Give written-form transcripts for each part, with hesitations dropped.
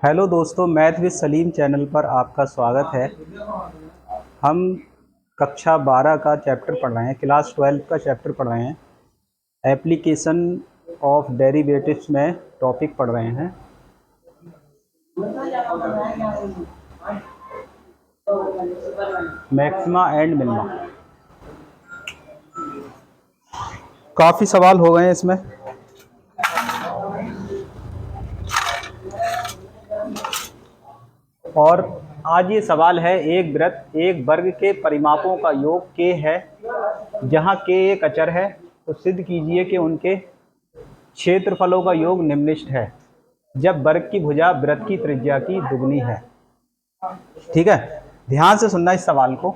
Hello दोस्तों, math with Salim channel पर आपका स्वागत है। हम कक्षा 12 का चैप्टर पढ़ रहे हैं, क्लास 12 का चैप्टर पढ़ रहे हैं। एप्लीकेशन ऑफ डेरिवेटिव्स में टॉपिक पढ़ रहे हैं। Maxima and minima. काफ़ी सवाल हो गए हैं इसमें। और आज ये सवाल है, एक वृत्त एक वर्ग के परिमापों का योग k है, जहाँ k एक अचर है, तो सिद्ध कीजिए कि उनके क्षेत्रफलों का योग निम्नलिखित है जब वर्ग की भुजा वृत्त की त्रिज्या की दुगनी है। ठीक है, ध्यान से सुनना इस सवाल को।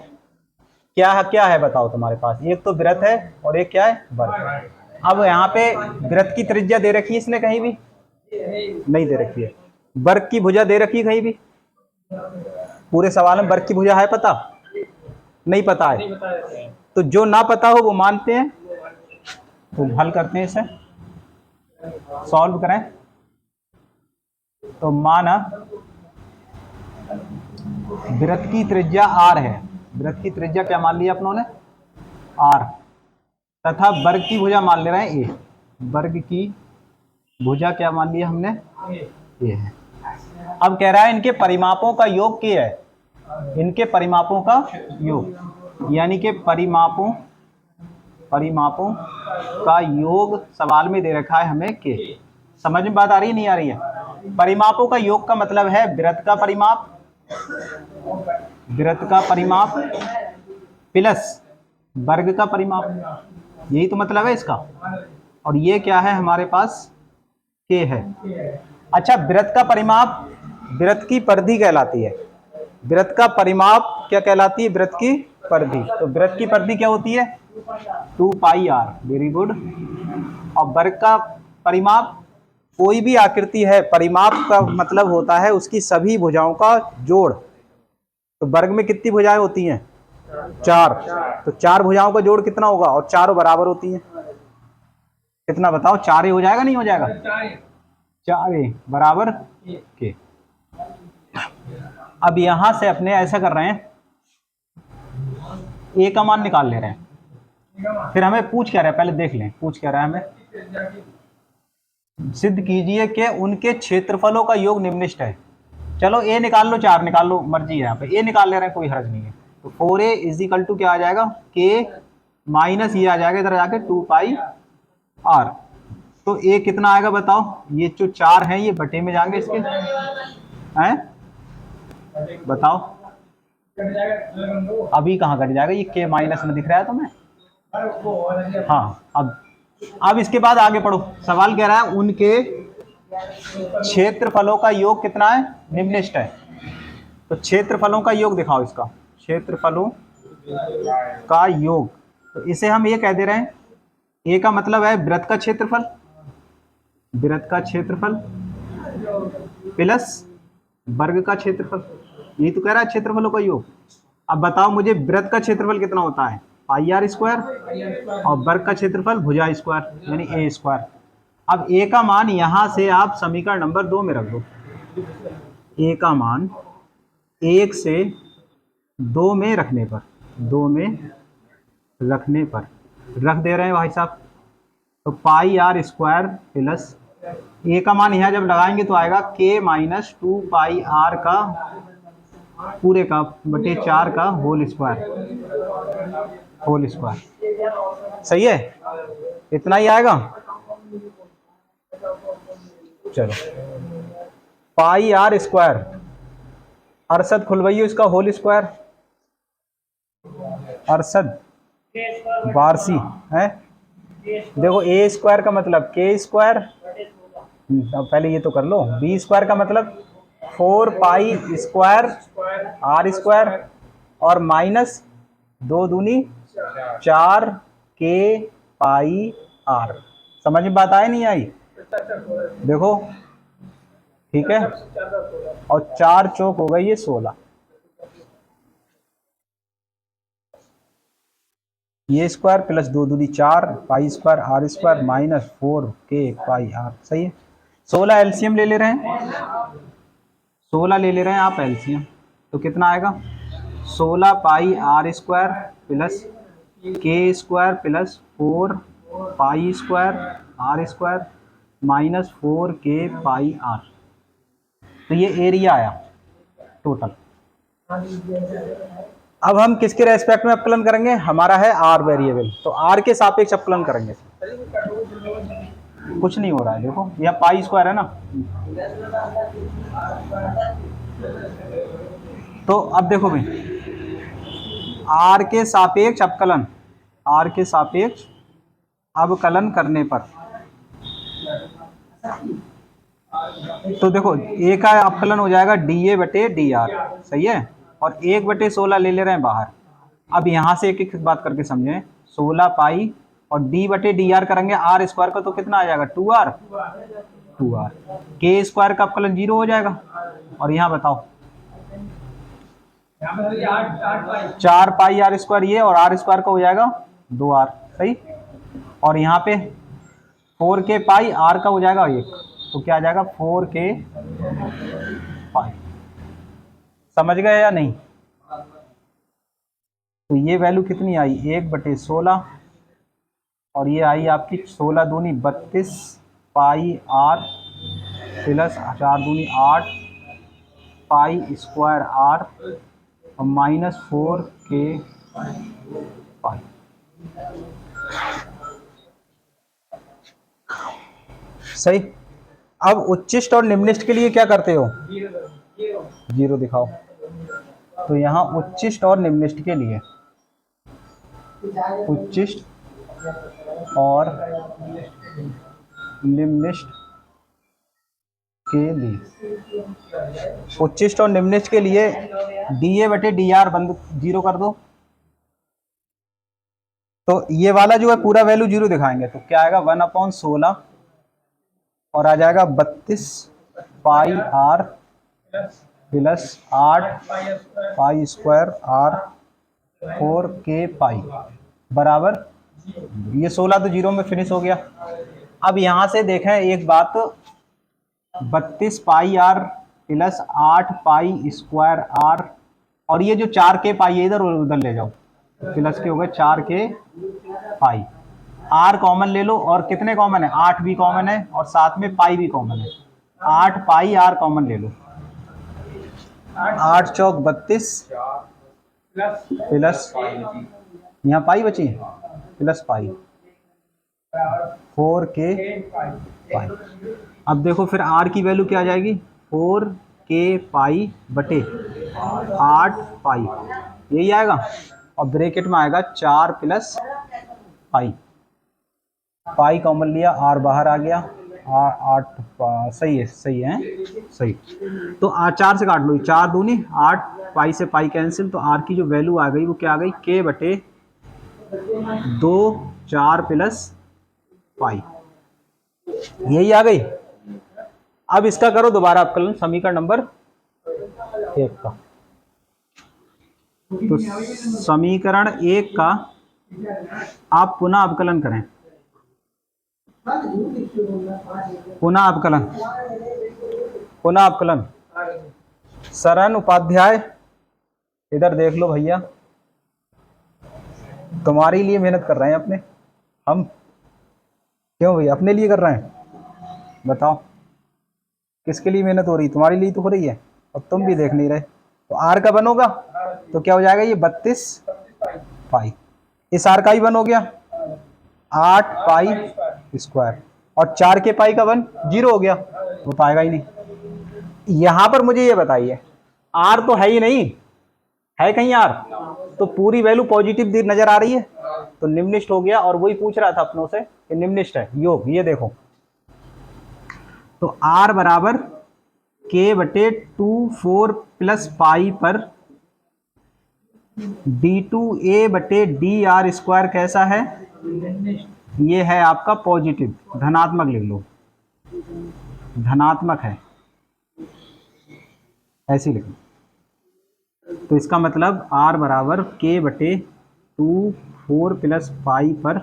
क्या है बताओ तुम्हारे पास? एक तो वृत्त है और एक क्या है? वर्ग। अब यहाँ पे वृत्त की त्रिज्या दे रखी है इसने? कहीं भी नहीं दे रखी है। वर्ग की भुजा दे रखी है कहीं भी? पूरे सवाल में वर्ग की भुजा है पता? नहीं पता है। तो जो ना पता हो वो मानते हैं, तो हल करते हैं, इसे सॉल्व करें। तो माना वृत्त की त्रिज्या r है। वृत्त की त्रिज्या क्या मान लिया अपनों ने? r। तथा वर्ग की भुजा मान ले रहे हैं a। वर्ग की भुजा क्या मान लिया हमने? a है। अब कह रहा है इनके परिमापों का योग क्या है? इनके परिमापों का योग, यानी कि परिमापों का योग सवाल में दे रखा है हमें के। समझ में बात आ रही है नहीं आ रही है? परिमापों का योग का मतलब है वृत्त का परिमाप प्लस वर्ग का परिमाप, यही तो मतलब है इसका। और ये क्या है हमारे पास? के है। अच्छा, वृत्त का परिमाप वृत्त की परिधि कहलाती है। वृत्त का परिमाप क्या कहलाती है? वृत्त की परिधि। तो वृत्त की परिधि क्या होती है? 2 पाई r। Very good. और वर्ग का परिमाप, कोई भी आकृति है, परिमाप का मतलब होता है उसकी सभी भुजाओं का जोड़। तो वर्ग में कितनी भुजाएं होती हैं? 4। तो 4 भुजाओं का जोड़ कितना होगा? और चारों बराबर होती हैं। कितना बताओ? 4 हो जाएगा नहीं हो जाएगा? 4 बराबर के। अब यहां से अपने ऐसा कर रहे हैं, ए का मान निकाल ले रहे हैं। फिर हमें पूछ क्या रहा है, पहले देख लें। पूछ क्या रहा है हमें? सिद्ध कीजिए कि उनके क्षेत्रफलों का योग निम्नलिखित है। चलो ए निकाल लो, 4 निकाल लो, मर्जी है। यहाँ पे ए निकाल ले रहे हैं, कोई हर्ज नहीं है। तो 4a इजिकल टू क्या आ जाएगा? के माइनस ये आ जाएगा इधर जाके 2 पाई r। तो ए कितना आएगा बताओ? ये जो 4 है ये बटे में जाएंगे इसके, हैं? बताओ अभी कहाँ कट जाएगा? ये के माइनस में दिख रहा है तुम्हें? हाँ। अब इसके बाद आगे पढ़ो। सवाल कह रहा है उनके क्षेत्रफलों का योग कितना है? निम्नलिखित है। तो क्षेत्रफलों का योग दिखाओ इसका। क्षेत्रफलों का योग, तो इसे हम ये कह दे रहे हैं, ए का मतलब है वृत्त का क्षेत्रफल, वृत्त का क्षेत्रफल प्लस वर्ग का क्षेत्रफल। यही तो कह रहा है क्षेत्रफलों का योग। अब बताओ मुझे वृत्त का क्षेत्रफल कितना होता है? पाई r स्क्वायर। और वर्ग का क्षेत्रफल भुजा स्क्वायर यानी a स्क्वायर। अब a का मान यहां से आप समीकरण नंबर 2 में रख दो। a का मान 1 से 2 में रखने पर, 2 में रखने पर रख दे रहे हैं भाई साहब। तो पाई r स्क्वायर प्लस a का मान यहाँ जब लगाएंगे तो आएगा k माइनस 2 पाई r का पूरे का बटे 4 का होल स्क्वायर। सही है? इतना ही आएगा। चलो, पाई r स्क्वायर, अरशद खुलवाइयो इसका होल स्क्वायर। अरशद वारसी है। देखो ए स्क्वायर का मतलब के स्क्वायर, अब पहले ये तो कर लो। बी स्क्वायर का मतलब 4 पाई स्क्वायर r स्क्वायर और माइनस 2 दूनी 4 के पाई r। समझ में बात आई नहीं आई? देखो, ठीक है। और 4 चौक हो गई ये 16। ये स्क्वायर प्लस 2 दूनी 4 pi square R square minus 4 k pi R. सही है। 16 एलसीएम ले रहे हैं, 16 ले रहे हैं आप एलसीएम, तो कितना आएगा 16 pi R square plus K square plus 4 pi square R square minus 4 k pi R. तो ये एरिया आया टोटल। अब हम किसके रेस्पेक्ट में अपकलन करेंगे, हमारा है आर वेरिएबल, तो आर के सापेक्ष अपकलन करेंगे। कुछ नहीं हो रहा है, देखो यह पाई स्क्वायर है ना। तो अब देखो भाई, आर के सापेक्ष अपकलन, आर के सापेक्ष अवकलन करने पर, तो देखो ए का अपकलन हो जाएगा डी ए बटे डी आर। सही है। और 1/16 ले रहे हैं बाहर। अब यहाँ से एक एक बात करके समझें, 16 पाई और डी बटे डी आर करेंगे आर स्क्वायर का, तो कितना आ जाएगा 2r, 2r के स्क्वायर का अपकलन 0 हो जाएगा। और यहाँ बताओ 4 पाई आर स्क्वायर ये, और आर स्क्वायर का हो जाएगा 2r। सही। और यहाँ पे 4k पाई आर का हो जाएगा 1, तो क्या आ जाएगा 4k पाई। समझ गए या नहीं। तो ये वैल्यू कितनी आई 1/16, और ये आई आपकी 16 दूनी 32 पाई आर प्लस 4 दूनी 8 पाई स्क्वायर आर और माइनस 4k पाई। सही। अब उच्चिष्ट और निम्निष्ट के लिए क्या करते हो, 0 दिखाओ। तो यहाँ उच्चिष्ट और निम्निष्ट के लिए, उच्चिष्ट और निम्निष्ट के लिए, उच्चिष्ट और निम्निष्ट के लिए डी ए बटे डी आर बंद 0 कर दो। तो ये वाला जो है पूरा वैल्यू 0 दिखाएंगे, तो क्या आएगा 1/16 और आ जाएगा 32 pi R plus 8 pi square R 4k pi बराबर, ये 16 तो 0 में फिनिश हो गया। अब यहाँ से देखें एक बात, 32 pi R plus 8 pi square R, और ये जो 4k पाई है इधर उधर ले जाओ, प्लस के हो गए 4k पाई। आर कॉमन ले लो, और कितने कॉमन है 8 भी कॉमन है, और साथ में पाई भी कॉमन है, 8 पाई आर कॉमन ले लो। 8 चौक 32 प्लस यहाँ पाई बची प्लस पाई 4k पाई। अब देखो फिर आर की वैल्यू क्या आ जाएगी 4k पाई बटे 8 पाई, यही आएगा। और ब्रैकेट में आएगा 4 प्लस पाई, पाई कॉमन लिया, आर बाहर आ गया, 8 सही है, सही है, सही। तो 4 से काट लो, 4 दूनी 8 पाई से पाई कैंसिल, तो आर की जो वैल्यू आ गई वो क्या आ गई k बटे 2 4 प्लस पाई, यही आ गई। अब इसका करो दोबारा अपकलन समीकरण नंबर 1 का। तो समीकरण 1 का आप पुनः अवकलन करें, पुनः अवकलन, पुनः अवकलन। शरण उपाध्याय इधर देख लो भैया, तुम्हारे लिए मेहनत कर रहे हैं अपने हम, क्यों भैया अपने लिए कर रहे हैं, बताओ किसके लिए मेहनत हो रही, तुम्हारे लिए तो हो रही है, और तुम भी देख नहीं रहे। तो आर का बन होगा तो क्या हो जाएगा ये 32 पाई, इस आर का ही बन हो गया 8 पाई स्क्वायर, और 4k पाई का 0 हो गया, वो तो आएगा ही नहीं। यहां पर मुझे ये बताइए आर तो है ही नहीं, है कहीं आर, तो पूरी वैल्यू पॉजिटिव नजर आ रही है, तो निम्निष्ट हो गया। और वही पूछ रहा था अपनों से कि निम्निष्ट है योग, ये देखो तो आर बराबर k बटे 2 4 प्लस पाई पर d2a बटे डी आर स्क्वायर कैसा है, ये है आपका पॉजिटिव, धनात्मक लिख लो, धनात्मक है, ऐसे लिख लो। तो इसका मतलब r बराबर k बटे 2 4 प्लस पाई पर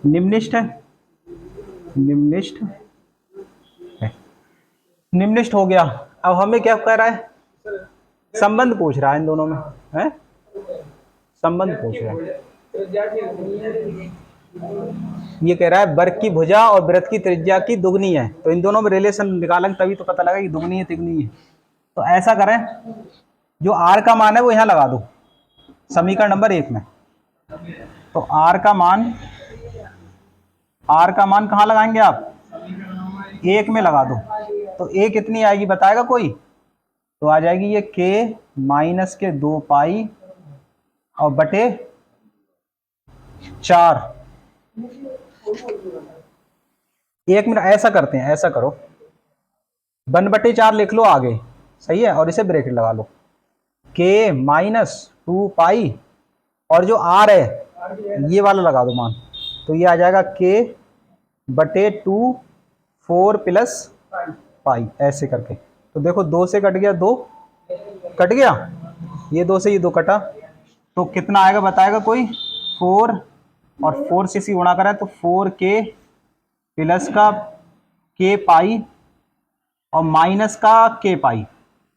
निम्निष्ठ है, निम्निष्ठ है, निम्निष्ठ हो गया। अब हमें क्या कह रहा है, संबंध पूछ रहा है इन दोनों में, है संबंध पूछ रहा है। ये कह रहा है वर्ग की भुजा और वृत्त की त्रिज्या की दुगनी है, तो इन दोनों में रिलेशन निकालेंगे तभी तो पता लगा कि दुगनी है तिगनी है। तो ऐसा करें, जो आर का मान है वो यहाँ लगा दो समीकरण नंबर 1 में। तो आर का मान कहाँ लगाएंगे आप, 1 में लगा दो। तो ए कितनी आएगी बताएगा कोई, तो आ जाएगी ये k माइनस के 2 पाई और बटे 4। 1 मिनट ऐसा करते हैं, ऐसा करो 1/4 लिख लो आगे, सही है, और इसे ब्रैकेट लगा लो, k माइनस 2 पाई और जो r है ये वाला लगा दो मान, तो ये आ जाएगा k बटे 2 4 प्लस पाई, ऐसे करके। तो देखो 2 से कट गया, 2 कट गया, ये 2 से ये 2 कटा, तो कितना आएगा बताएगा कोई, 4 और 4 से इसी गुणा करा तो 4k प्लस का k पाई और माइनस का k पाई,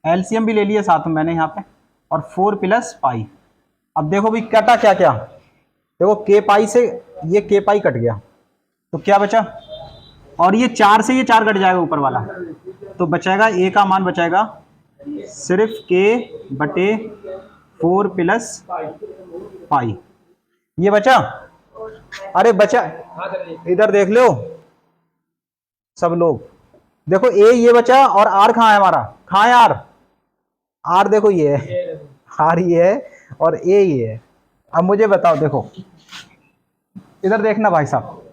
एलसीएम भी ले लिया साथ में मैंने यहाँ पे, और 4 प्लस पाई। अब देखो भाई कटा क्या क्या, देखो k पाई से ये k पाई कट गया, तो क्या बचा, और ये 4 से ये 4 कट जाएगा ऊपर वाला, तो बचाएगा a का मान बचाएगा सिर्फ k बटे 4 प्लस पाई, ये बचा। अरे बचा, इधर देख लो सब लोग, देखो a ये बचा और r कहाँ है हमारा, कहाँ है r देखो ये है, r ये है और a ये है। अब मुझे बताओ, देखो इधर देखना भाई साहब,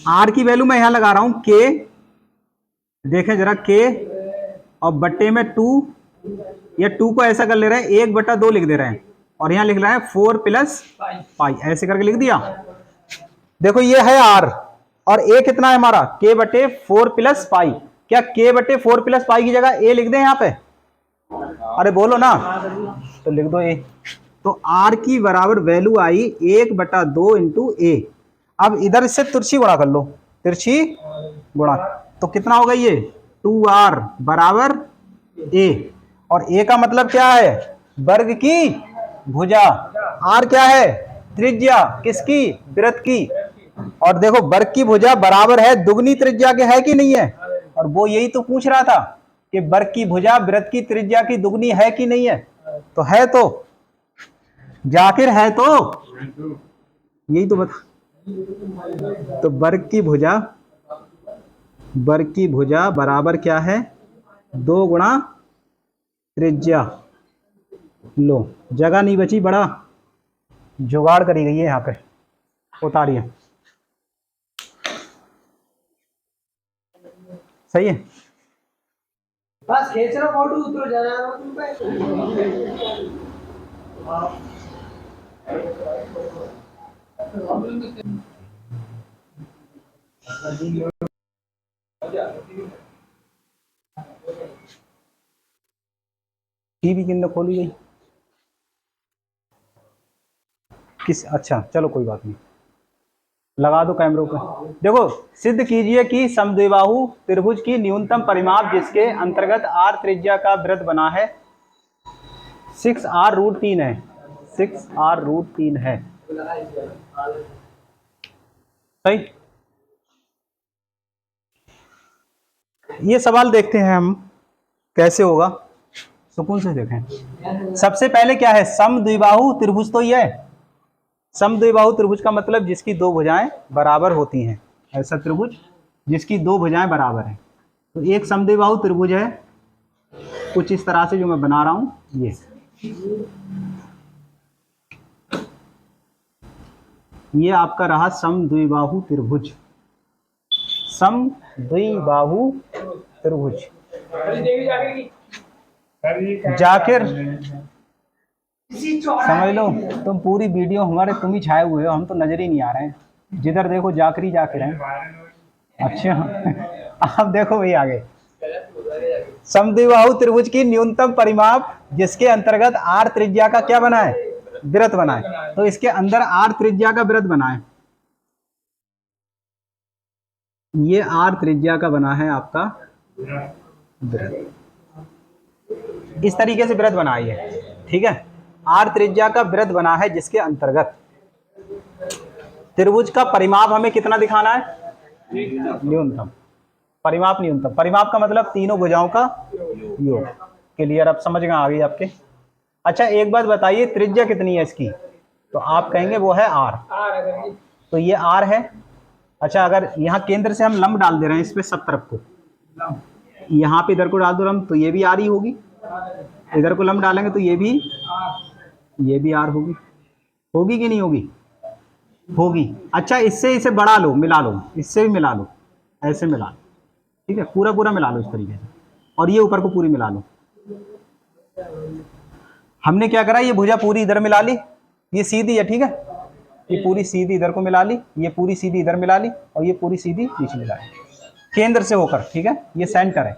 r की वैल्यू मैं यहां लगा रहा हूं k, देखें जरा k और बट्टे में 2, या 2 को ऐसा कर ले रहे हैं 1/2 लिख दे रहे हैं, और यहां लिख रहे हैं 4 प्लस पाई, ऐसे करके लिख दिया। देखो ये है r और a कितना है हमारा, k बटे 4 प्लस पाई, क्या k बटे 4 प्लस पाई की जगह a लिख दें यहाँ पे, अरे बोलो ना, तो लिख दो a। तो r की बराबर वैल्यू आई 1/2 इंटू a। अब इधर इससे तिरछी गुणा कर लो, तिरछी गुणा, तो कितना होगा ये 2r बराबर a, और a का मतलब क्या है, वर्ग की भुजा, r क्या है त्रिज्या, किसकी, वृत्त की, और देखो वर्ग की भुजा बराबर है दुगनी त्रिज्या के, है कि नहीं है, और वो यही तो पूछ रहा था कि वर्ग की भुजा वृत्त की त्रिज्या की दुगनी है कि नहीं है, तो है, तो जाकिर है, तो यही तो बता। तो वर्ग की भुजा बराबर क्या है, 2 गुणा त्रिज्या। लो जगह नहीं बची, बड़ा जुगाड़ करी गई है यहाँ पे, उतारिए, सही है, बस खींच लो फोटो, उतरो जा रहा हूं तुम पे। टीवी किन खोली गई किस, अच्छा चलो कोई बात नहीं, लगा दो कैमरों पे। देखो सिद्ध कीजिए कि समद्विबाहु त्रिभुज की न्यूनतम परिमाप जिसके अंतर्गत r त्रिज्या का वृत्त बना है 6r√3 है, 6r√3 है, सही। ये सवाल देखते हैं हम कैसे होगा, सुकून से देखें। सबसे पहले क्या है, समद्विबाहु त्रिभुज, तो ये है समद्विबाहु त्रिभुज का मतलब जिसकी 2 भुजाएं बराबर होती हैं, ऐसा त्रिभुज जिसकी 2 भुजाएं बराबर हैं। तो एक समद्विबाहु त्रिभुज है कुछ इस तरह से जो मैं बना रहा हूं, ये आपका रहा समद्विबाहु त्रिभुज, समद्विबाहु त्रिभुज। जाकिर समझ लो, तुम पूरी वीडियो हमारे तुम ही छाए हुए हो, हम तो नजर ही नहीं आ रहे हैं, जिधर देखो जाकिर ही जाकिर हैं। अच्छा अब देखो भाई आगे, समद्विबाहु त्रिभुज की न्यूनतम परिमाप जिसके अंतर्गत r त्रिज्या का क्या बना है, वृत्त बनाए। तो इसके अंदर r त्रिज्या का वृत्त बनाए, ये r त्रिज्या का बना है आपका वृत्त, इस तरीके से वृत्त बनाइए, ठीक है। r त्रिज्या का वृत्त बना है जिसके अंतर्गत त्रिभुज का परिमाप हमें कितना दिखाना है? न्यूनतम। परिमाप न्यूनतम, परिमाप का मतलब तीनों भुजाओं का योग। क्लियर, अब समझ गए आगे आपके। अच्छा एक बात बताइए, त्रिज्या कितनी है इसकी? तो आप कहेंगे वो है r, तो ये r है। अच्छा अगर यहाँ केंद्र से हम लंब डाल दे रहे हैं इस पे सब तरफ को, यहाँ पे इधर को डाल दो लंब तो ये भी r ही होगी, इधर को लंब डालेंगे तो ये भी r होगी। होगी कि नहीं होगी? होगी। अच्छा इससे इसे बढ़ा लो, मिला लो, इससे भी मिला लो, ऐसे मिला लो, ठीक है, पूरा पूरा मिला लो इस तरीके से, और ये ऊपर को पूरी मिला लो। हमने क्या करा, ये भुजा पूरी इधर मिला ली, ये सीधी है, ठीक है, ये पूरी सीधी इधर को मिला ली, ये पूरी सीधी इधर मिला ली, और ये पूरी सीधी नीचे मिला ली, केंद्र से होकर, ठीक है, ये सेंटर है।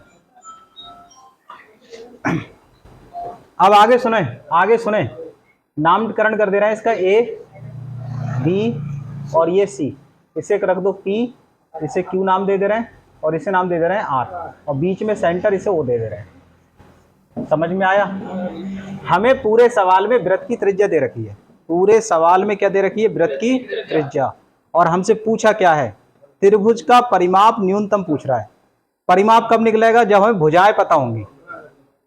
अब आगे सुने, आगे सुने, नामकरण कर दे रहे हैं इसका ए बी और ये सी, इसे रख दो P, इसे Q नाम दे दे रहे हैं, और इसे नाम दे दे रहे हैं R, और बीच में सेंटर इसे O दे दे रहे हैं। समझ में आया? हमें पूरे सवाल में वृत्त की त्रिज्या दे रखी है, पूरे सवाल में क्या दे रखी है? वृत्त की त्रिज्या। और हमसे पूछा क्या है? त्रिभुज का परिमाप न्यूनतम पूछ रहा है। परिमाप कब निकलेगा? जब हमें भुजाएं पता होंगी।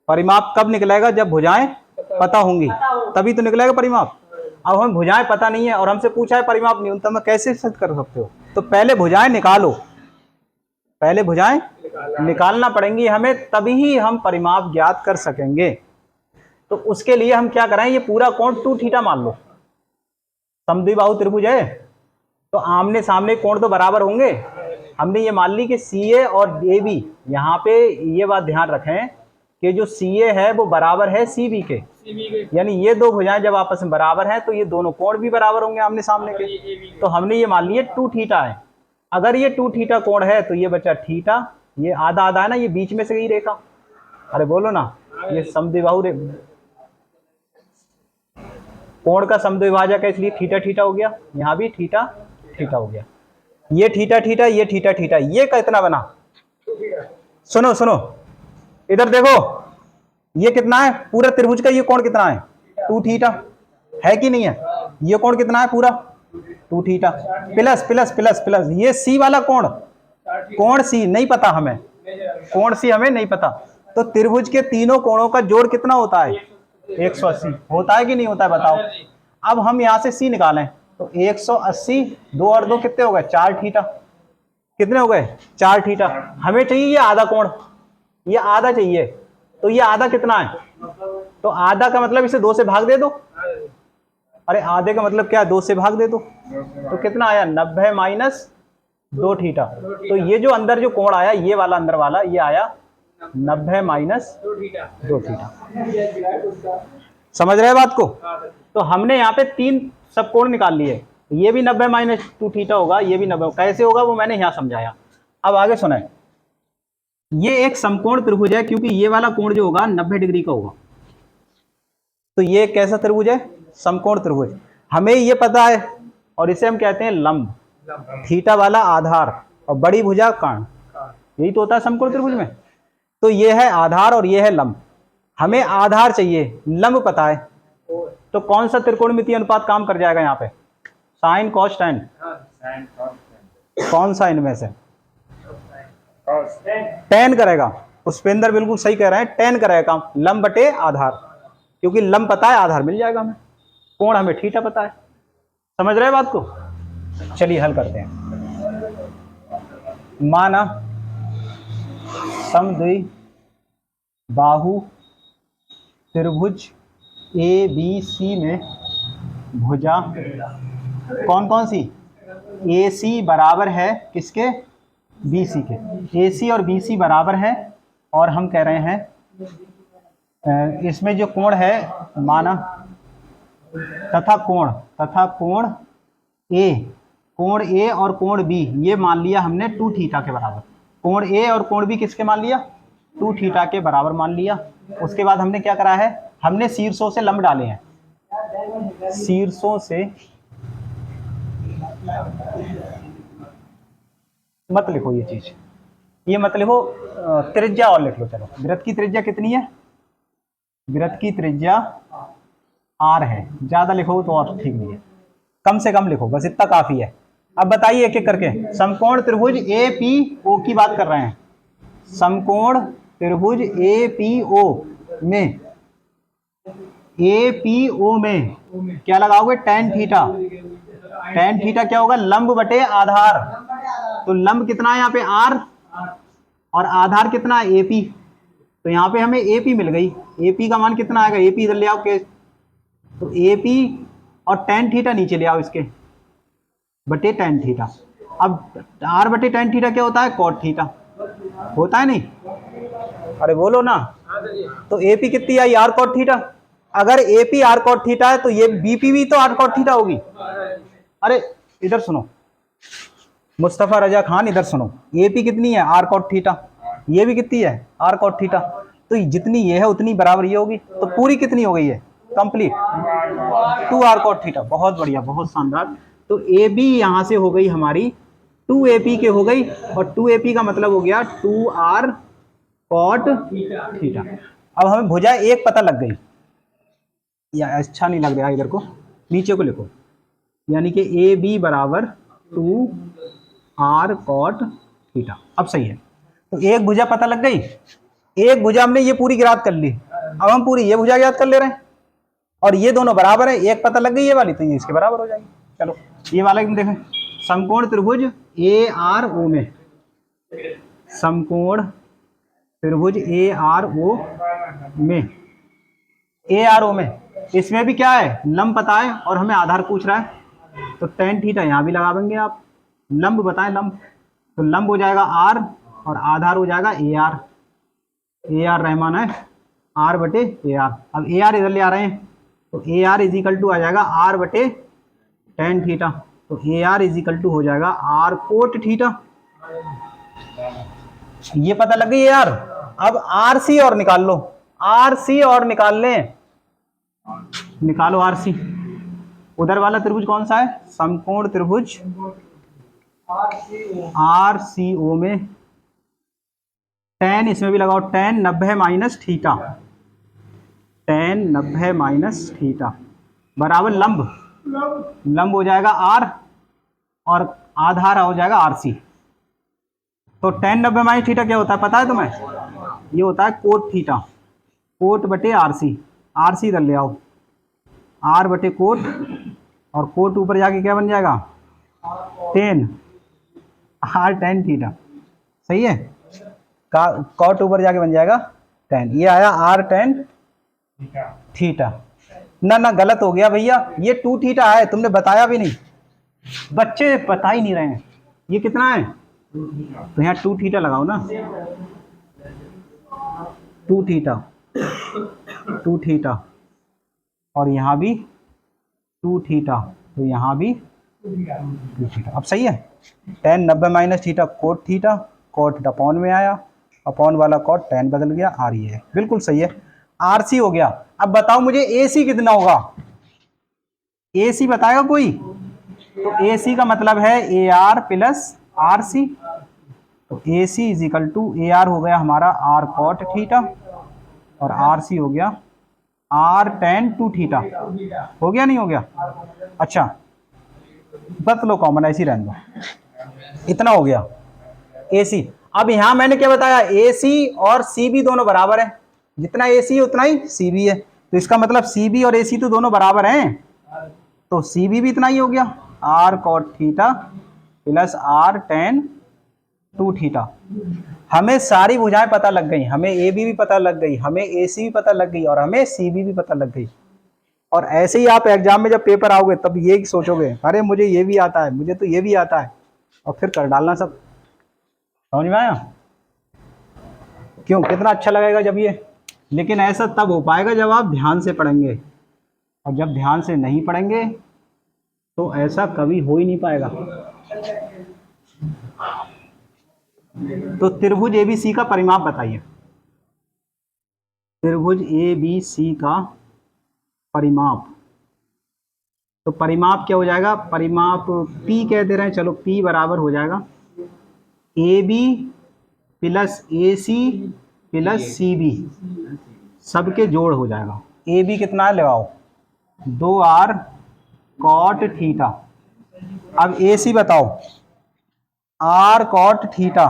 परिमाप कब निकलेगा? जब भुजाएं पता होंगी, तभी तो निकलेगा परिमाप। अब हमें भुजाएं पता नहीं है और हमसे पूछा है परिमाप न्यूनतम है, कैसे सिद्ध कर सकते हो? तो पहले भुजाएं निकालो, पहले भुजाएं निकालना पड़ेंगी हमें, तभी ही हम परिमाप ज्ञात कर सकेंगे। तो उसके लिए हम क्या करें, ये पूरा कोण 2 थीटा मान लो। समद्विबाहु त्रिभुज है तो आमने सामने कोण तो बराबर होंगे। हमने ये मान ली कि CA और AB, यहाँ पे ये बात ध्यान रखें कि जो CA है वो बराबर है CB के, यानी ये दो भुजाएं जब आपस में बराबर हैं तो ये दोनों कोण भी बराबर होंगे आमने सामने के। तो हमने ये मान लिया 2 थीटा है। अगर ये 2 थीटा कोण है तो ये बचा थीटा, ये आधा आधा है ना, ये बीच में से गई रेखा, अरे बोलो ना, ये समद्विबाहु कोण का समद्विभाजक है, इसलिए थीटा थीटा हो गया, यहाँ भी थीटा थीटा हो गया, ये थीटा थीटा, ये थीटा थीटा, ये कितना बना? सुनो सुनो इधर देखो, ये कितना है पूरा त्रिभुज का? ये कोण कितना है? 2 थीटा है कि नहीं है? ये कोण कितना है पूरा? 2 theta plus plus plus plus ये C वाला कोण, कोण C नहीं पता हमें, कोण C हमें नहीं पता। तो त्रिभुज के तीनों कोणों का जोड़ कितना होता है? 180 होता है कि नहीं होता है? बताओ। अब हम यहाँ से C निकालें तो 180, 2 और 2 कितने हो गए? 4 थीटा। कितने हो गए? 4 थीटा। हमें चाहिए ये आधा कोण, ये आधा चाहिए, तो ये आधा कितना है? तो आधा का मतलब इसे 2 से भाग दे दो। अरे आधे का मतलब क्या? 2 से भाग दे दो। तो कितना आया? 90 माइनस 2 थीटा। तो ये जो अंदर जो कोण आया, ये वाला अंदर वाला, ये आया 90 माइनस 2 थीटा। समझ रहे बात को? तो हमने यहाँ पे 3 सब कोण निकाल लिए, ये भी 90 माइनस 2 थीटा होगा, ये भी 90। कैसे होगा वो मैंने यहाँ समझाया। अब आगे सुनाए, ये एक समकोण त्रिभुज है क्योंकि ये वाला कोण जो होगा 90 डिग्री का होगा। तो ये कैसा त्रिभुज है? समकोण त्रिभुज। हमें ये पता है और इसे हम कहते हैं लंब, थीटा वाला आधार और बड़ी भुजा कर्ण, यही तो होता है समकोण त्रिभुज में। तो ये है आधार और ये है लंब। हमें आधार चाहिए, लंब पता है, तो कौन सा त्रिकोणमितीय अनुपात काम कर जाएगा यहाँ पे? Sine cos tan. कौन सा इनमें से? टेन करेगा। पुष्पेंद्र बिल्कुल सही कह रहे हैं, टेन करेगा काम, लंब बटे आधार, क्योंकि लंब पता है, आधार मिल जाएगा हमें, कोण हमें थीटा पता है। समझ रहे बात को? चलिए हल करते हैं। माना समद्विबाहु त्रिभुज ABC में भुजा कौन कौन सी? AC बराबर है किसके? BC के। AC और BC बराबर है, और हम कह रहे हैं इसमें जो कोण है माना तथा कोण A, कोण A और कोण B, ये मान लिया हमने 2 थीटा के बराबर। कोण A और कोण B किसके मान लिया? 2 थीटा के बराबर मान लिया। उसके बाद हमने क्या करा है? हमने शीर्षों से लंब डाले हैं, शीर्षों से, मत लिखो ये चीज, ये मत लिखो, त्रिज्या और लिख लो। चलो, वृत्त की त्रिज्या कितनी है? वृत्त की त्रिज्या r है। ज्यादा लिखो तो और ठीक नहीं है, कम से कम लिखो, बस इतना काफी है। अब बताइए एक एक करके, समकोण त्रिभुज ए पी ओ की बात कर रहे हैं। समकोण त्रिभुज ए पी ओ में, ए पी ओ में क्या लगाओगे? tan theta. tan थीटा क्या होगा? लंब बटे आधार। तो लंब कितना है यहाँ पे? r, और आधार कितना है? A P. तो यहाँ पे हमें ए पी मिल गई। ए पी का मान कितना आएगा? ए पी इधर ले आओ के, तो ए पी और tan थीटा नीचे ले आओ इसके, बटे tan थीटा। अब r बटे tan थीटा क्या होता है? cot थीटा होता है नहीं? अरे बोलो ना। तो ए पी कितनी आई? r cot theta. अगर A P r cot theta है तो ये बी पी भी तो r cot थीटा होगी। अरे इधर सुनो मुस्तफा रजा खान, इधर सुनो, ए पी कितनी है? r cot theta. ये भी कितनी है? r cot theta. तो जितनी ये है उतनी बराबर ये होगी। तो पूरी कितनी हो गई है? Complete 2r cot theta. बहुत बढ़िया, बहुत शानदार। तो ए बी यहां से हो गई हमारी 2AP के हो गई, और 2AP का मतलब हो गया 2r cot थीटा। अब हमें भुजा एक पता लग गई, या अच्छा नहीं लग रहा, इधर को नीचे को लिखो, यानी कि ए बी बराबर 2r cot थीटा। अब सही है। तो एक भुजा पता लग गई, एक भुजा हमने ये पूरी ज्ञात कर ली। अब हम पूरी ये भुजा ज्ञात कर ले रहे हैं, और ये दोनों बराबर है, एक पता लग गई ये वाली, तो ये इसके बराबर हो जाएगी। चलो ये वाला देखें, समकोण त्रिभुज ए आर ओ में, समकोण त्रिभुज ए आर ओ में, ए आर ओ में, इसमें भी क्या है? लंब पता है और हमें आधार पूछ रहा है, तो tan थीटा यहाँ भी लगा देंगे आप। लंब बताएं, लंब, तो लंब हो जाएगा r और आधार हो जाएगा ए आर रहमान है, r बटे ए आर। अब ए आर इधर ले आ रहे हैं, तो ए आर इजिकल टू आ जाएगा r बटे tan थीटा। तो ए आर इजिकल टू हो जाएगा r कोट थीटा। ये पता लग गई यार। अब आर सी और निकाल लो, आर सी और निकाल लें, निकालो आर सी। उधर वाला त्रिभुज कौन सा है? समकोण त्रिभुज आर सी ओ में, tan इसमें भी लगाओ, tan 90 minus theta, tan 90 minus theta बराबर लंब, लंब हो जाएगा r और आधार हो जाएगा आर सी। तो tan 90 माइनस थीटा क्या होता है पता है तुम्हें? ये होता है कोट थीटा, कोट बटे आर सी इधर ले आओ, r बटे कोट, और कोट ऊपर जाके क्या बन जाएगा? tan, r tan theta. सही है, कॉट ऊपर जाके बन जाएगा tan। ये आया r tan थीटा। ना गलत हो गया भैया, ये 2 थीटा है, तुमने बताया भी नहीं, बच्चे बता ही नहीं रहे हैं। ये कितना है? तो यहाँ 2 थीटा लगाओ ना, 2 थीटा, 2 थीटा, और यहाँ भी 2 थीटा, तो यहाँ भी 2 थीटा। अब सही है। tan 90 minus theta cot theta, cot upon में आया, अपॉन वाला कोट tan बदल गया, आर ये है, बिल्कुल सही है। आर सी हो गया। अब बताओ मुझे ए सी कितना होगा? ए सी बताएगा कोई? तो ए सी का मतलब है A R plus R C. तो A C is equal to A R हो गया हमारा आर कॉट थीटा, और आर सी हो गया आर tan 2 थीटा। हो गया नहीं हो गया? अच्छा बस लो कॉमन, ऐसी रहने दो, इतना हो गया ए सी। अब यहां मैंने क्या बताया? ए सी और सी बी दोनों बराबर है, जितना ए सी है उतना ही सी बी है, तो इसका मतलब सी बी और ए सी तो दोनों बराबर हैं, तो सी बी भी इतना ही हो गया, R cot theta plus R tan 2 theta. हमें सारी भुजाएं पता लग गई, हमें ए बी भी पता लग गई, हमें ए सी भी पता लग गई, और हमें सी बी भी पता लग गई। और ऐसे ही आप एग्जाम में जब पेपर आओगे तब ये सोचोगे अरे मुझे ये भी आता है, मुझे तो ये भी आता है, और फिर कर डालना सब। समझ में आया? क्यों, कितना अच्छा लगेगा जब ये। लेकिन ऐसा तब हो पाएगा जब आप ध्यान से पढ़ेंगे, और जब ध्यान से नहीं पढ़ेंगे तो ऐसा कभी हो ही नहीं पाएगा। तो त्रिभुज एबीसी का परिमाप बताइए, त्रिभुज एबीसी का परिमाप। तो परिमाप क्या हो जाएगा, परिमाप P कह दे रहे हैं, चलो P बराबर हो जाएगा AB plus AC plus CB, सबके जोड़ हो जाएगा। AB कितना है लगाओ, 2R कॉट थीटा। अब AC बताओ, R cot theta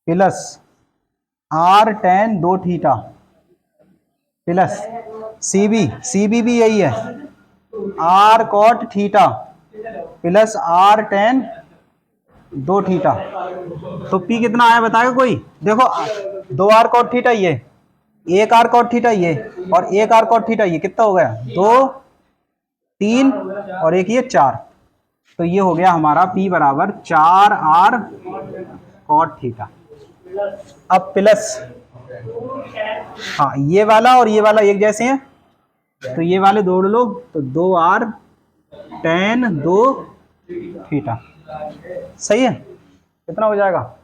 plus R tan 2 theta plus CB भी यही है, R cot theta plus R tan 2 theta. तो P कितना आया बताएगा कोई, देखो 2R कॉट थीटा ये, 1R कॉट थीटा ये, और 1R कॉट थीटा ये, कितना हो गया 2 3 और एक ये 4। तो ये हो गया हमारा P बराबर 4R कॉट थीटा। अब प्लस, हाँ ये वाला और ये वाला एक जैसे हैं, तो ये वाले जोड़ लो, तो 2R tan 2 थीटा, सही है। कितना हो जाएगा,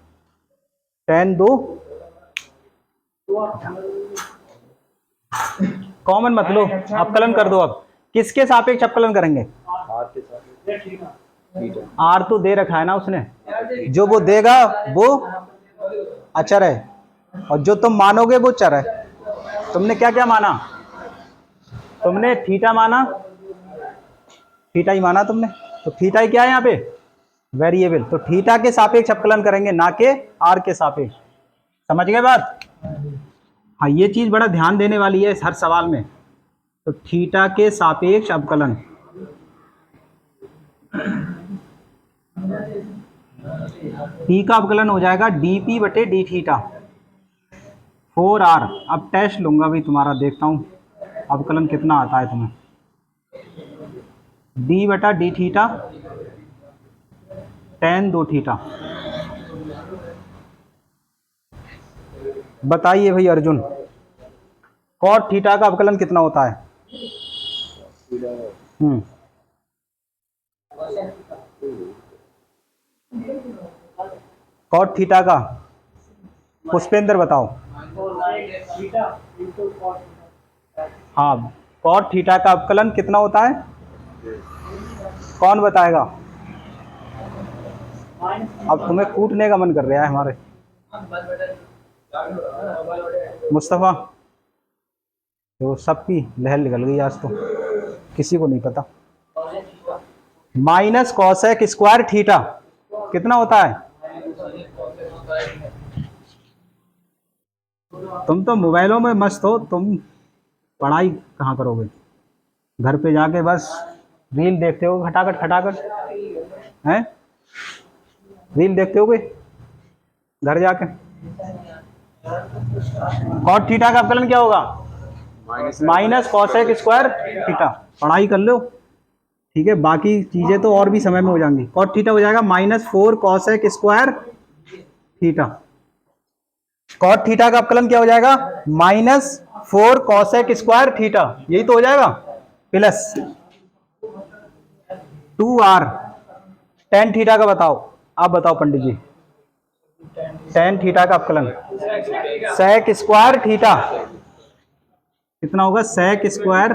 tan 2, कॉमन मत लो, अवकलन कर दो। अब किसके सापेक्ष अवकलन करेंगे, R तो दे रखा है ना उसने, जो वो देगा वो अचर है, और जो तुम मानोगे वो चर है। तुमने क्या क्या माना, तुमने थीटा माना, थीटा ही माना तुमने, तो थीटा ही क्या है यहाँ पे, वेरिएबल। तो थीटा के सापेक्ष अवकलन करेंगे, ना के आर के सापेक्ष। समझ गए बात। हाँ ये चीज बड़ा ध्यान देने वाली है हर सवाल में। तो थीटा के सापेक्ष अवकलन, टी का अवकलन हो जाएगा dp बटे डी थीटा 4r। अब टेस्ट लूंगा भाई तुम्हारा, देखता हूँ अवकलन कितना आता है तुम्हें। d बटा डी थीटा tan 2 थीटा। बताइए भाई अर्जुन, कॉट थीटा का अवकलन कितना होता है। कॉट थीटा का पुष्पेंद्र बताओ। हाँ कॉट थीटा का अवकलन कितना होता है, कौन बताएगा। अब तुम्हें कूटने का मन कर रहा है हमारे मुस्तफा, तो सबकी लहर निकल गई आज तो, किसी को नहीं पता। माइनस कॉसेक स्क्वायर थीटा कितना होता है। तुम तो मोबाइलों में मस्त हो, तुम पढ़ाई कहाँ करोगे, घर पे जाके बस रील देखते हो खटाखट खटाखट, हैं रील देखते होगे घर जाके। कॉट थीटा का अवकलन क्या होगा, माइनस कॉसेक स्क्वायर थीटा। पढ़ाई कर लो ठीक है, बाकी चीजें तो और भी समय में हो जाएंगी। कॉट थीटा हो जाएगा -4 cosec square theta. Cot theta का अवकलन क्या हो जाएगा, -4 कॉसेक स्क्वायर थीटा, यही तो हो जाएगा, प्लस 2r tan थीटा का बताओ। आप बताओ पंडित जी, tan थीटा का अवकलन सेक स्क्वायर थीटा कितना होगा, सेक स्क्वायर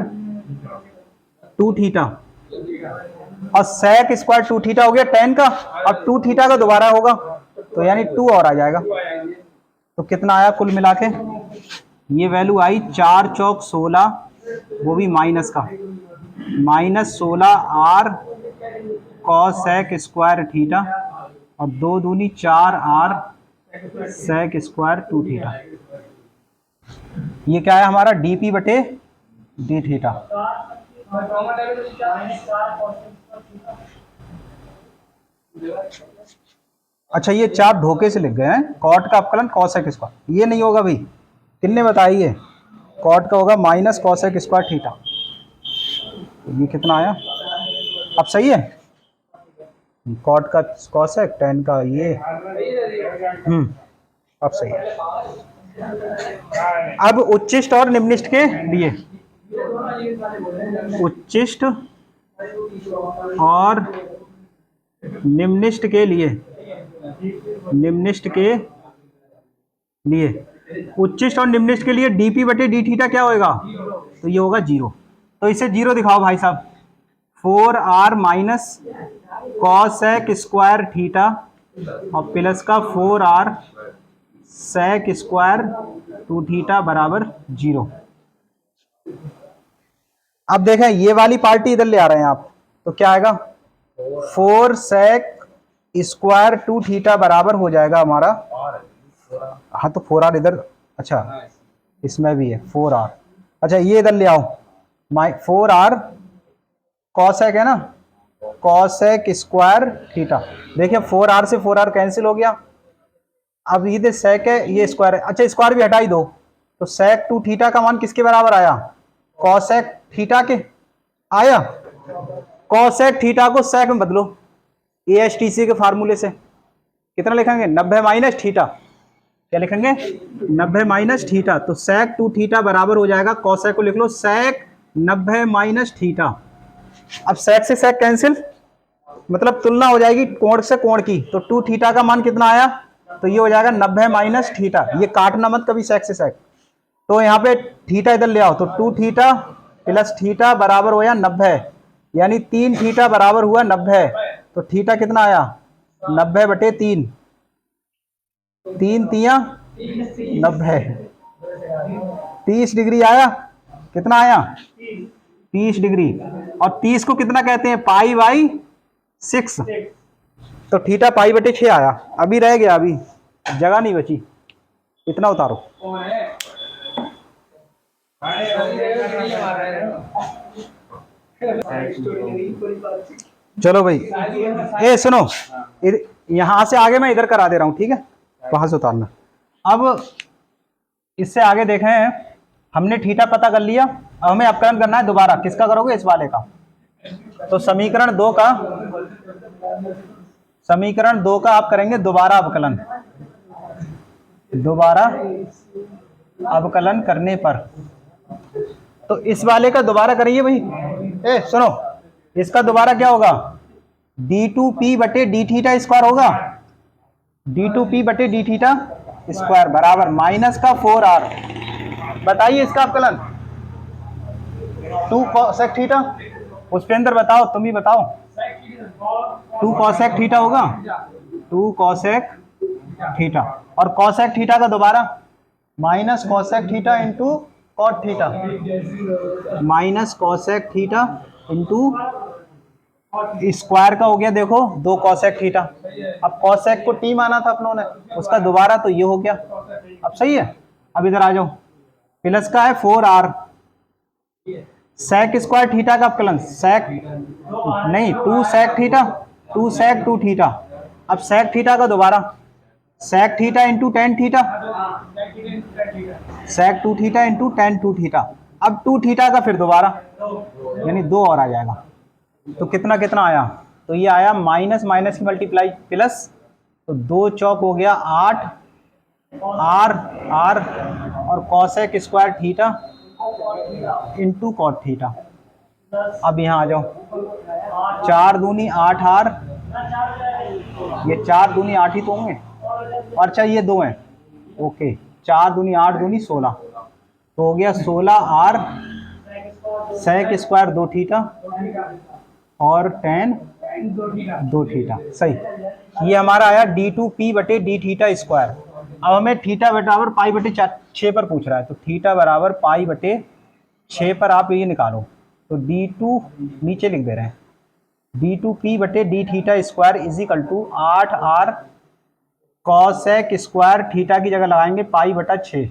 2 थीटा, और सेक स्क्वायर 2 थीटा हो गया tan का, और 2 थीटा का दोबारा होगा, तो यानी 2 और आ जाएगा। तो कितना आया कुल मिला के, ये वैल्यू आई 4 चौक 16, वो भी माइनस का, -16r कॉसेक स्क्वायर थीटा, और 2 दूनी 4r सेक स्क्वायर 2 थीटा। ये क्या है हमारा, dp बटे डी थीटा। अच्छा ये 4 धोखे से लिख गए हैं, कॉट का अवकलन कॉसेक स्क्वायर, ये नहीं होगा भाई, किसने बताइए। कॉट का होगा माइनस कॉसेक स्क्वायर थीटा। ये कितना आया, अब सही है। कॉट का कॉसेक, tan का ये, अब सही है। अब उच्चिष्ट और निम्निष्ठ के लिए, उच्चिष्ट और निम्निष्ठ के लिए, निम्निष्ठ के लिए, उच्चिष्ट और निम्निष्ठ के लिए dp बटे डी थीटा क्या होगा, तो ये होगा 0। तो इसे 0 दिखाओ भाई साहब, 4r minus cosec square theta और प्लस का 4r सेक स्क्वायर 2 थीटा बराबर 0। अब देखें ये वाली पार्टी इधर ले आ रहे हैं आप, तो क्या आएगा 4 सेक स्क्वायर 2 थीटा बराबर हो जाएगा हमारा, हाँ तो 4r इधर, अच्छा इसमें भी है 4r, अच्छा ये इधर ले आओ 4r कॉसेक है ना, कॉसेक स्क्वायर थीटा। देखिए 4r से 4r कैंसिल हो गया, अब ये सेक है ये स्क्वायर है, अच्छा स्क्वायर भी हटा ही दो, तो सेक 2 थीटा का मान किसके बराबर आया, कॉसेक थीटा के आया। कॉसेक थीटा को सेक में बदलो ASTC के फार्मूले से, कितना लिखेंगे 90 माइनस थीटा, क्या लिखेंगे 90 माइनस थीटा, तो सेक 2 थीटा बराबर हो जाएगा, कॉसेक को लिख लो सेक 90 माइनस थीटा। अब सेक से सेक कैंसिल, मतलब तुलना हो जाएगी कोण से कोण की, तो 2 थीटा का मान कितना आया, तो ये हो जाएगा 90 माइनस थीटा, ये काटना मत कभी सेक से सेक, तो यहाँ पे थीटा इधर ले आओ, तो 2 थीटा प्लस थीटा बराबर हो गया 90, यानी 3 थीटा बराबर हुआ 90, तो थीटा कितना आया 90/3, 3 तिया 90, 30 डिग्री आया, कितना आया 30 डिग्री, और 30 को कितना कहते हैं π/6, तो थीटा π/6 आया। अभी रह गया, अभी जगह नहीं बची, इतना उतारो, चलो भाई ए सुनो, यहां से आगे मैं इधर करा दे रहा हूं, ठीक है वहां से उतारना। अब इससे आगे देखें, हमने थीटा पता कर लिया, अब हमें अपकलन करना है दोबारा, किसका करोगे इस वाले का, तो समीकरण 2 का आप करेंगे दोबारा अवकलन, दोबारा अवकलन करने पर, तो इस वाले का दोबारा करिए भाई, ए सुनो, इसका दोबारा क्या होगा d2p/d थीटा स्क्वायर होगा, d2p/d थीटा स्क्वायर बराबर माइनस का 4r, बताइए इसका अवकलन 2 कोसेक थीटा, पुष्पेंद्र बताओ, तुम ही बताओ, 2 कोसेक थीटा होगा, 2 कोसेक थीटा, और कोसेक थीटा का दोबारा minus cosec theta into cot theta, minus cosec theta into square का हो गया, देखो 2 कोसेक थीटा, अब कोसेक को t माना था अपनों ने, उसका दोबारा तो ये हो गया, अब सही है। अब इधर आ जाओ, प्लस का है 4r सेक स्क्वायर थीटा का अवकलन, सेक नहीं 2 सेक थीटा, 2 सेक 2 थीटा, अब सेक थीटा का दोबारा sec theta into tan theta, sec 2 theta into tan 2 theta, अब 2 थीटा का फिर दोबारा, यानी 2 और आ जाएगा, तो कितना कितना आया, तो ये आया माइनस माइनस की मल्टीप्लाई प्लस, तो 2 चौक हो गया 8 r और cosec square theta into cot theta. अब यहाँ आ जाओ, 4 दूनी 8r, ये 4 दूनी 8 ही तो होंगे, और अच्छा ये 2 हैं, ओके 4 दूनी 8 दूनी 16, तो हो गया 16r सेक स्क्वायर 2 थीटा और टेन 2 थीटा, सही। ये हमारा आया d2p/d थीटा स्क्वायर। अब हमें थीटा बराबर π/6 पर पूछ रहा है, तो थीटा बराबर π/6 पर आप ये निकालो, तो d2 नीचे लिख दे रहे हैं, d2p/d theta square is equal to 8r cosec square theta की जगह लगाएंगे π/6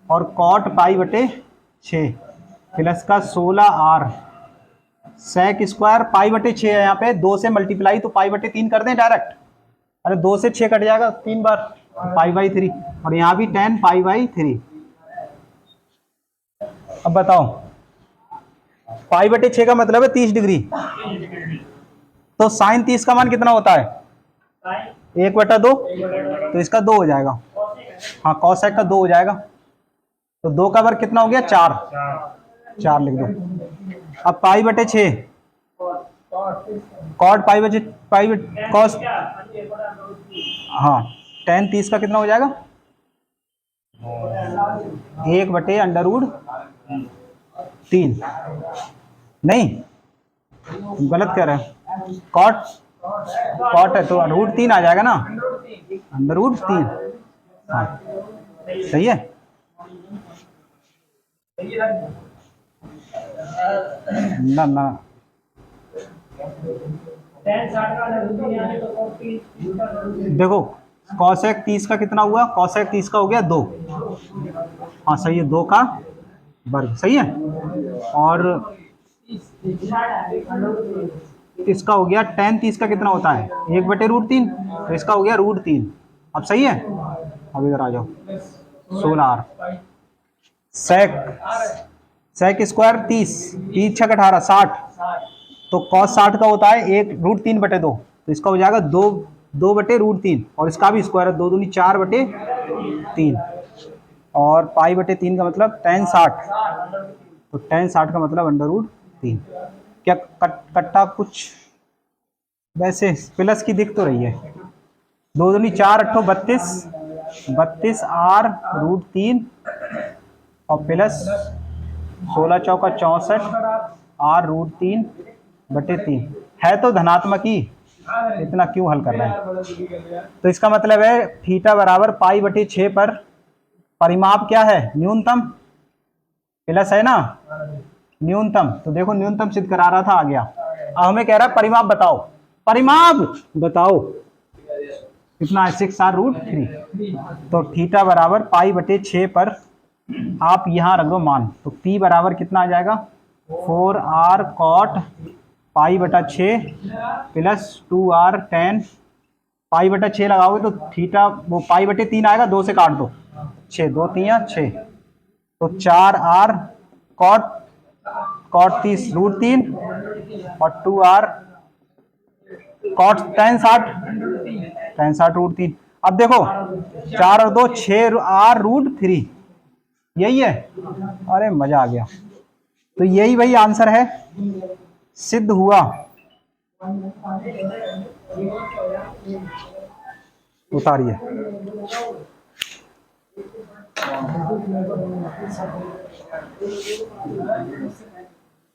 और कॉट π/6 प्लस का 16r सेक स्क्वायर π/6 है, यहाँ पे 2 से मल्टीप्लाई, तो π/3 कर दें डायरेक्ट, अरे 2 से 6 कट जाएगा 3 बार, π/3, और यहाँ भी 10 π/3। अब बताओ π/6 का मतलब है 30 डिग्री, तो साइन 30 का मान कितना होता है 1/2, तो इसका 2 हो जाएगा, हाँ कॉसेक का 2 हो जाएगा, तो 2 का वर्ग कितना हो गया 4 लिख दो। अब π/6 कॉट कॉस, हाँ tan 30 का कितना हो जाएगा 1/√3, नहीं तुम गलत कह रहे हो। कॉट कॉट है तो √3 आ जाएगा ना, √3। हाँ सही है। ना ना देखो कॉसेक 30 का कितना हुआ, कॉसेक 30 का हो गया 2। हाँ सही है, 2 का वर्ग सही है। और इसका हो गया tan 30 का कितना होता है 1/√3, तो इसका हो गया √3। अब सही है। अब इधर आ जाओ 16R सेक सेक स्क्वायर 30, 30 छक 18 60, तो cos 60 का होता है 1√3/2, तो इसका हो जाएगा 2/√3, और इसका भी स्क्वायर है, 2 दूनी 4/3, और π/3 का मतलब tan 60, तो tan 60 का मतलब √3। क्या कट्टा कुछ वैसे प्लस की दिख तो रही है। 2 दूनी 4 8 32, 32R√3 और प्लस 16 चौका 64 R√3/3 है तो धनात्मक ही, इतना क्यों हल कर रहे हैं। तो इसका मतलब है थीटा बराबर π/6 पर परिमाप क्या है न्यूनतम, प्लस है ना न्यूनतम, तो देखो न्यूनतम सिद्ध करा रहा था आ गया। अब हमें कह रहा है परिमाप बताओ, परिमाप बताओ कितना है 6R√3, तो थीटा बराबर π/6 पर आप यहाँ रख दो मान, तो p बराबर कितना आ जाएगा 4R cot π/6 plus 2R tan π/6 लगाओगे तो थीटा वो π/3 आएगा, 2 से काट दो 6, 2 3 6, तो 4R cot 30 √3 और 2R cot tan 60 √3। अब देखो 4 और 2 6R√3 यही है। अरे मजा आ गया, तो यही वही आंसर है, सिद्ध हुआ। उतारिए।